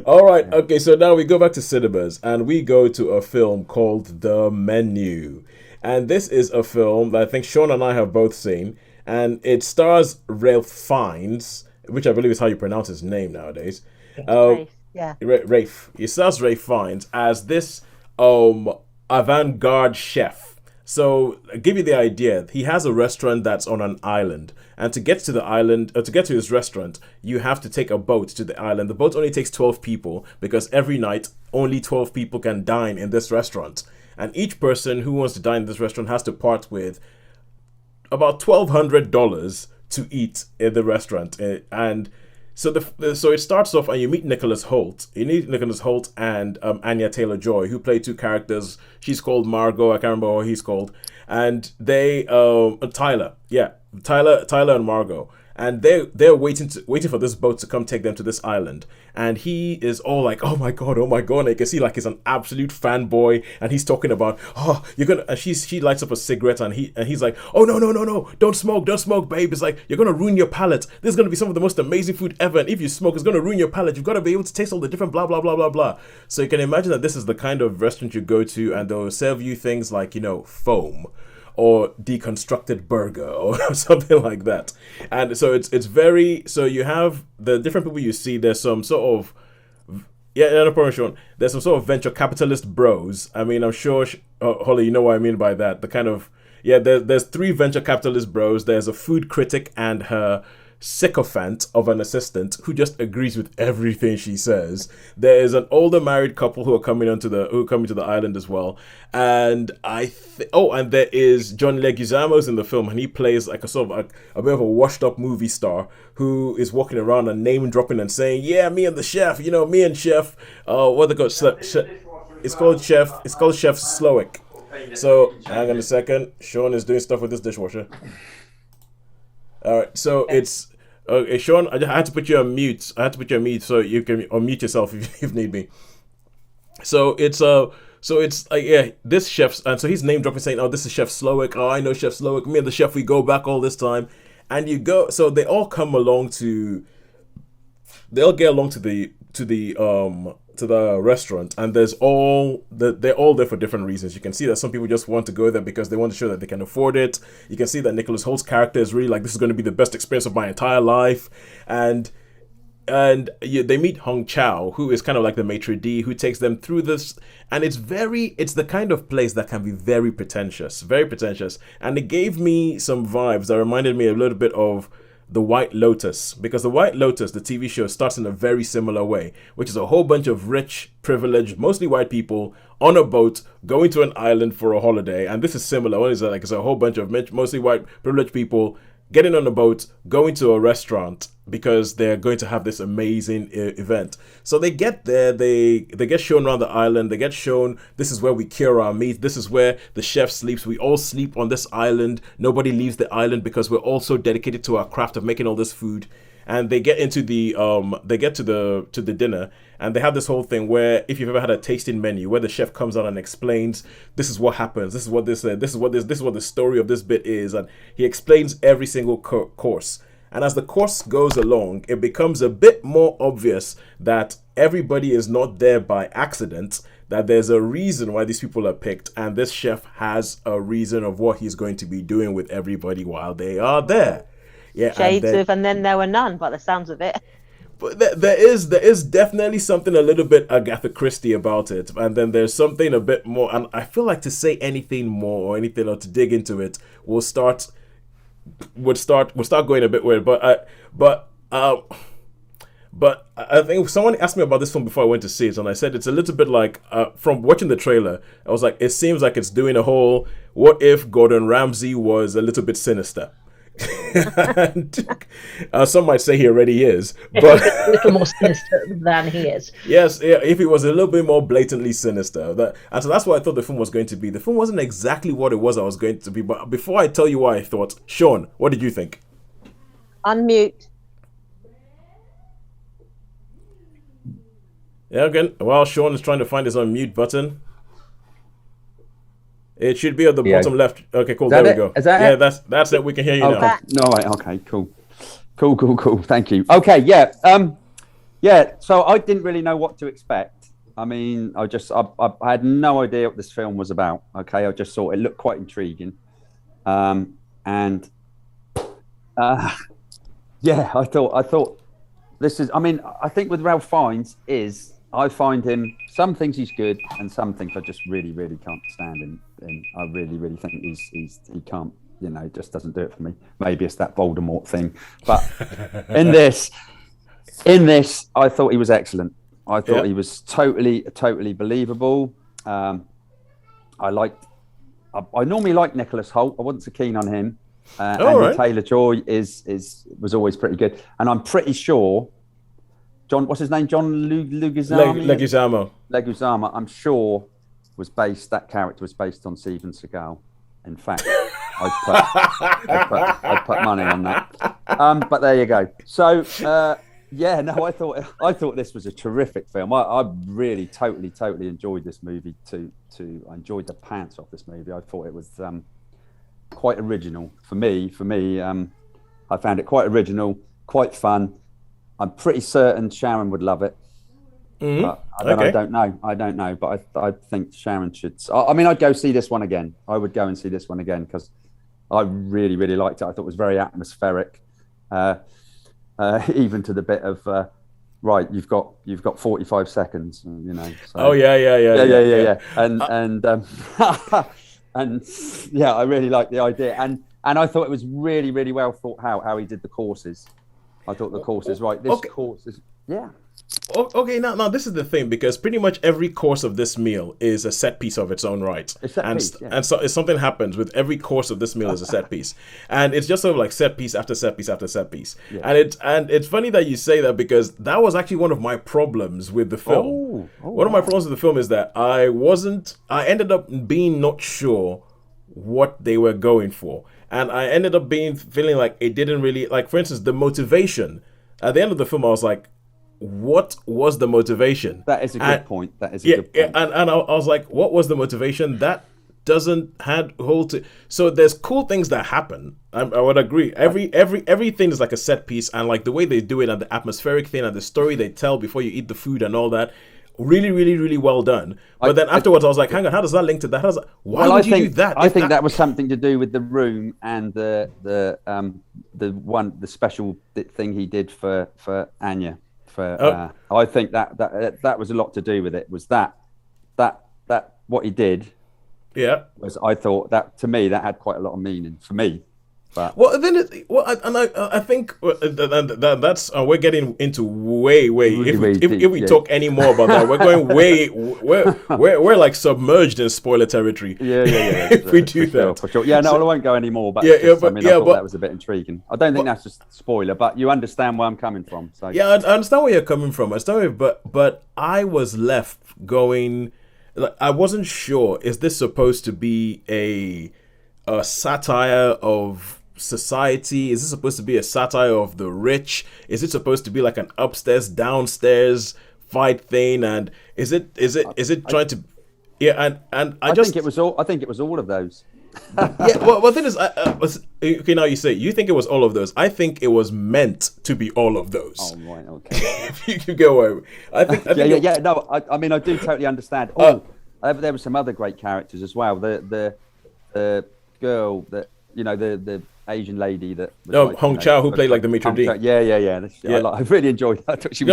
All right. Okay. So now we go back to cinemas and we go to a film called The Menu. And this is a film that I think Sean and I have both seen. And it stars Ralph Fiennes, which I believe is how you pronounce his name nowadays. Uh, Rafe. Yeah. Rafe. It stars Ralph Fiennes as this um avant-garde chef. So, I'll give you the idea. He has a restaurant that's on an island, and to get to the island, or to get to his restaurant, you have to take a boat to the island. The boat only takes 12 people because every night only 12 people can dine in this restaurant, and each person who wants to dine in this restaurant has to part with about $1,200 to eat in the restaurant. And so so it starts off and you meet Nicholas Holt. You meet Nicholas Holt and Anya Taylor Joy, who play two characters. She's called Margot. I can't remember what he's called. And they Tyler, yeah, Tyler and Margot, and they're waiting for this boat to come take them to this island. And he is all like, "Oh my god, oh my god!" And you can see like he's an absolute fanboy, and he's talking about, "Oh, you're gonna." And she lights up a cigarette, and he's like, "Oh no, no, no, no! Don't smoke, babe! It's like you're gonna ruin your palate. This is gonna be some of the most amazing food ever, and if you smoke, it's gonna ruin your palate. You've got to be able to taste all the different blah blah blah blah blah." So you can imagine that this is the kind of restaurant you go to, and they'll serve you things like foam or deconstructed burger or something like that. And so it's very, so you have the different people you see. There's some sort of, yeah, no problem, Sean. There's some sort of venture capitalist bros. I mean, I'm sure Holly, you know what I mean by that. The kind of, yeah, there's three venture capitalist bros. There's a food critic and her sycophant of an assistant who just agrees with everything she says. There is an older married couple who are coming to the island as well, and and there is John Leguizamo's in the film, and he plays like a sort of a bit of a washed up movie star who is walking around and name dropping and saying, "Yeah, me and the chef, me and Chef, what they call it's called Chef Slowick." So hang on a second, Sean is doing stuff with this dishwasher. All right, so it's Sean. I had to put you on mute. I had to put you on mute so you can unmute yourself if need be. So it's like, yeah, this chef's, and so he's name dropping saying, "Oh, this is Chef Slowick. Oh, I know Chef Slowick. Me and the chef, we go back all this time." And you go, so they all get along to the restaurant, and they're all there for different reasons. You can see that some people just want to go there because they want to show that they can afford it. You can see that Nicholas Holt's character is really like, this is going to be the best experience of my entire life. And they meet Hong Chow, who is kind of like the maitre d, who takes them through this. And it's the kind of place that can be very pretentious. And it gave me some vibes that reminded me a little bit of the White Lotus, because the White Lotus, the TV show, starts in a very similar way, which is a whole bunch of rich, privileged, mostly white people on a boat going to an island for a holiday. And this is similar. One is like, it's a whole bunch of mostly white, privileged people getting on a boat, going to a restaurant because they're going to have this amazing event. So they get there, they get shown around the island, they get shown, this is where we cure our meat, this is where the chef sleeps, we all sleep on this island, nobody leaves the island because we're all so dedicated to our craft of making all this food. And they get into the they get to the dinner, and they have this whole thing where, if you've ever had a tasting menu where the chef comes out and explains, this is what happens, this is what this is what the story of this bit is, and he explains every single course. And as the course goes along, it becomes a bit more obvious that everybody is not there by accident, that there's a reason why these people are picked, and this chef has a reason of what he's going to be doing with everybody while they are there. Yeah, and Shades then, of and then there were none, by the sounds of it. but there is definitely something a little bit Agatha Christie about it, and then there's something a bit more. And I feel like to say anything more or anything or to dig into it will start would start going a bit weird. But I think someone asked me about this film before I went to see it, and I said it's a little bit like, from watching the trailer, I was like, it seems like it's doing a whole, what if Gordon Ramsay was a little bit sinister? And some might say he already is, but A little more sinister than he is. yes, yeah, if he was a little bit more blatantly sinister, and so that's what I thought the film was going to be. The film wasn't exactly what it was I was going to be, but before I tell you what I thought, Sean, what did you think? Unmute. Yeah, again, while Sean is trying to find his unmute button, it should be at the Yeah. bottom left. Okay, cool. Is There that we it? go. Is that Yeah, it? that's it. We can hear you Okay. now. Back. No, right. Okay. Cool. Cool. Cool. Cool. Thank you. Okay. Yeah. Yeah, so I didn't really know what to expect. I mean, I had no idea what this film was about. Okay, I just thought it looked quite intriguing, and yeah, I thought this is. I mean, I think with Ralph Fiennes I find him, some things he's good, and some things I just really, really can't stand him. And I really, really think he can't. Just doesn't do it for me. Maybe it's that Voldemort thing, but in this, I thought he was excellent. I thought he was totally believable. I normally like Nicholas Hoult. I wasn't so keen on him. Andy Taylor-Joy was always pretty good, and I'm pretty sure what's his name? John Leguizamo. Leguizamo. I'm sure that character was based on Steven Seagal. In fact, I'd put money on that. But there you go. So I thought this was a terrific film. I really totally enjoyed this movie. I enjoyed the pants off this movie. I thought it was quite original for me. I found it quite original, quite fun. I'm pretty certain Sharon would love it. Mm-hmm. But I don't know. But I think Sharon should. I mean, I'd go see this one again. I would go and see this one again because I really, really liked it. I thought it was very atmospheric, even to the bit of right. You've got 45 seconds. So, oh yeah. And yeah, I really liked the idea, and I thought it was really, really well thought out how he did the courses. I thought the courses course is Okay, now this is the thing, because pretty much every course of this meal is a set piece of its own right, and so if something happens with every course of this meal is a set piece, and it's just sort of like set piece after set piece after set piece, and it's funny that you say that, because that was actually one of my problems with the film. One of my problems with the film is that I ended up being not sure what they were going for, and I ended up feeling like it didn't really, like, for instance, the motivation at the end of the film. I was like, what was the motivation? That is a good point. That is a good point. And I was like, what was the motivation? That doesn't hold to. So there's cool things that happen. I would agree. Everything is like a set piece, and like the way they do it, and the atmospheric thing, and the story they tell before you eat the food and all that. Really, really, really well done. But then afterwards, I was like, hang on, how does that link to that? Why would you do that? I think that was something to do with the room and the special thing he did for Anya. I think that was a lot to do with it. Was that what he did? Yeah. I thought that, to me, that had quite a lot of meaning for me. But I think that's we're getting into way if we talk any more about that, we're going we're like submerged in spoiler territory. If we do that, for sure. Yeah, no, I won't go any more. But I thought that was a bit intriguing. I don't think that's just spoiler, but you understand where I'm coming from. So yeah, I understand where you're coming from. But I was left going, like, I wasn't sure. Is this supposed to be a satire of society? Is this supposed to be a satire of the rich? Is it supposed to be like an upstairs downstairs fight thing? And is it trying to I think it was all of those. Yeah, well, the thing is, okay, now you think it was all of those. I think it was meant to be all of those. Oh, right, okay. If you go away, I think no, I mean, I do totally understand. There were some other great characters as well. The girl that, the Asian lady that was Hong Chow, who played like the maitre d'. Yeah. I really enjoyed her. I thought she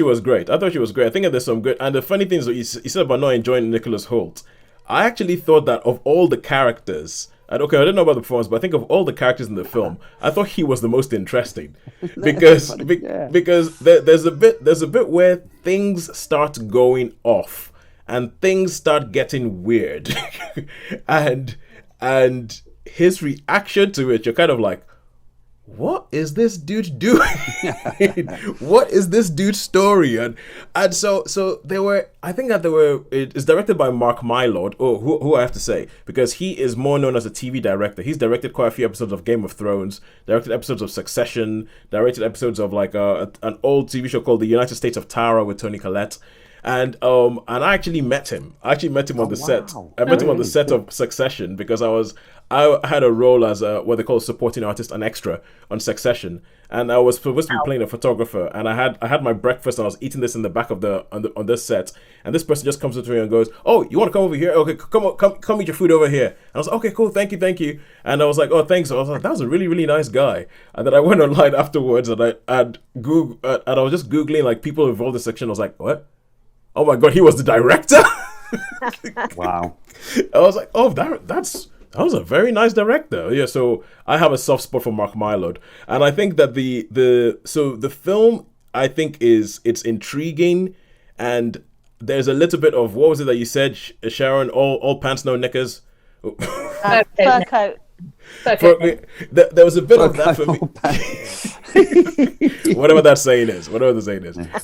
was great. I thought she was great. I think there's some good. And the funny thing is, you said about not enjoying Nicholas Hoult. I actually thought that of all the characters, and okay, I didn't know about the performance, but I think of all the characters in the film, I thought he was the most interesting, because there's a bit where things start going off and things start getting weird, and his reaction to it, you're kind of like, what is this dude doing? What is this dude's story? And so it's directed by Mark Mylod, who I have to say, because he is more known as a TV director. He's directed quite a few episodes of Game of Thrones, directed episodes of Succession, directed episodes of like an old TV show called The United States of Tara with Toni Collette. and I actually met him. I actually met him on the set. wow. I met him on the Really? set of Succession because I had a role as a what they call a supporting artist, an extra on Succession, and I was supposed to be playing a photographer. And I had my breakfast, and I was eating this in the back of on this set. And this person just comes up to me and goes, "Oh, you want to come over here? Okay, come eat your food over here." And I was like, "Okay, cool, thank you." And I was like, "Oh, thanks." I was like, "That was a really, really nice guy." And then I went online afterwards, and I was just googling like people involved in the section. I was like, "What? Oh my god, he was the director." Wow. I was like, "Oh, that was a very nice director." Yeah, so I have a soft spot for Mark Mylod, and I think that the film, I think, it's intriguing, and there's a little bit of, what was it that you said, Sharon? All pants, no knickers. Fur coat. For me, there was a bit of that for me. Whatever the saying is.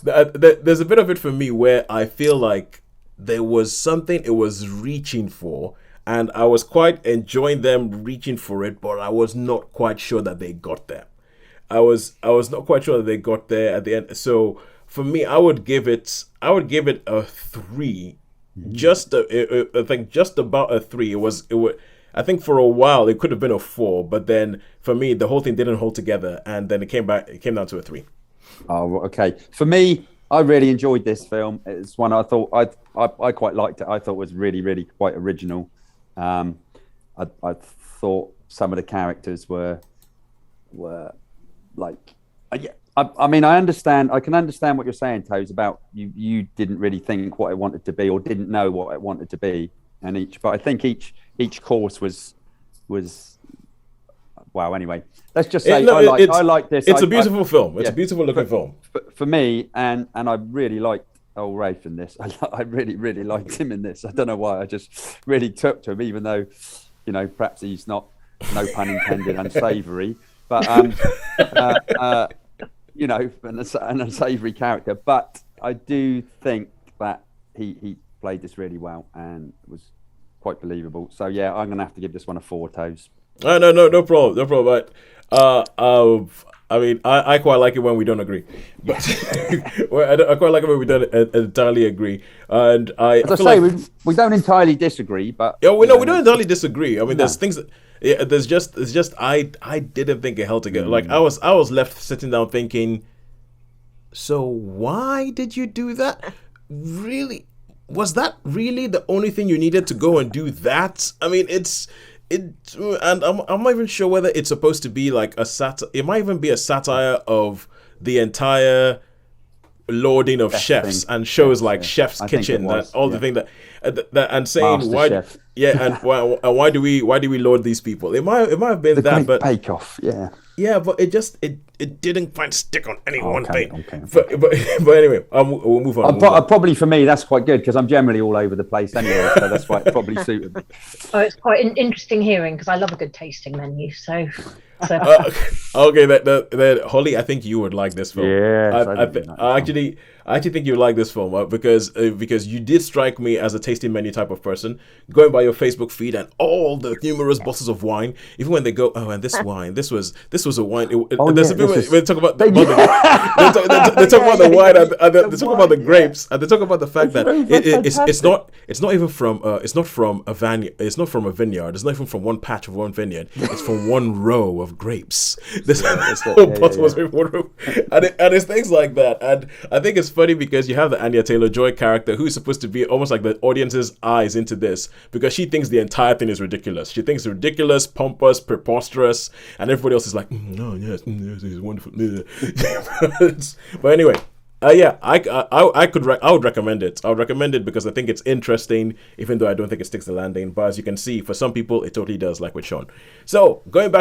There's a bit of it for me where I feel like there was something it was reaching for, and I was quite enjoying them reaching for it, but I was not quite sure that they got there. I was not quite sure that they got there at the end. So for me, I would give it a 3. I think just about a 3. It was. I think for a while it could have been a 4, but then for me the whole thing didn't hold together, and then it came down to a 3. Oh, okay. For me, I really enjoyed this film. It's one I thought I quite liked it. I thought it was really, really quite original. I thought some of the characters were like, yeah. I mean, I can understand what you're saying, Toes, about you didn't really think what it wanted to be, or didn't know what it wanted to be, but I think each course was wow. Anyway, let's just say I like this. It's a beautiful film. It's a beautiful looking film. For me, and I really liked old Rafe in this. I really, really liked him in this. I don't know why. I just really took to him, even though, perhaps he's not, no pun intended, unsavoury, but an unsavoury character. But I do think that he played this really well and was quite believable. So yeah, I'm gonna have to give this one a 4, Toes. No problem. But I mean, I quite like it when we don't agree. But I quite like it when we don't entirely agree. And we don't entirely disagree, but we don't entirely disagree. I mean, there's things that. Yeah, there's just I didn't think it held together. Like I was left sitting down thinking, so why did you do that? Really? Was that really the only thing you needed to go and do that? I mean, and I'm not even sure whether it's supposed to be like a satire. It might even be a satire of the entire lording of chefs and shows like Chef's Kitchen, the thing that and saying Master why, Chef. and why do we lord these people? It might have been the that, Great but Bake Off, yeah, but it didn't quite stick on any one thing. Okay. But anyway, we'll move on. Probably for me, that's quite good because I'm generally all over the place anyway, so that's why it probably suited me. Oh, it's quite an interesting hearing because I love a good tasting menu. So okay, that Holly, I think you would like this film. Yes, I actually think you would like this film because you did strike me as a tasting menu type of person. Going by your Facebook feed and all the numerous bottles of wine, even when they go, oh, and this wine, this was a wine. There's a bit where they talk about they talk about the wine and they talk about the grapes, and they talk about the fact that it's not even from a vineyard. It's not from a vineyard. It's not even from one patch of one vineyard. It's from one row of grapes. This whole bottle was from one row, and it's things like that. And I think it's funny because you have the Anya Taylor-Joy character who's supposed to be almost like the audience's eyes into this because she thinks the entire thing is ridiculous. She thinks it's ridiculous, pompous, preposterous, and everybody else is like, yes, it's wonderful. But anyway, I would recommend it. I would recommend it because I think it's interesting, even though I don't think it sticks the landing. But as you can see, for some people, it totally does, like with Sean. So going back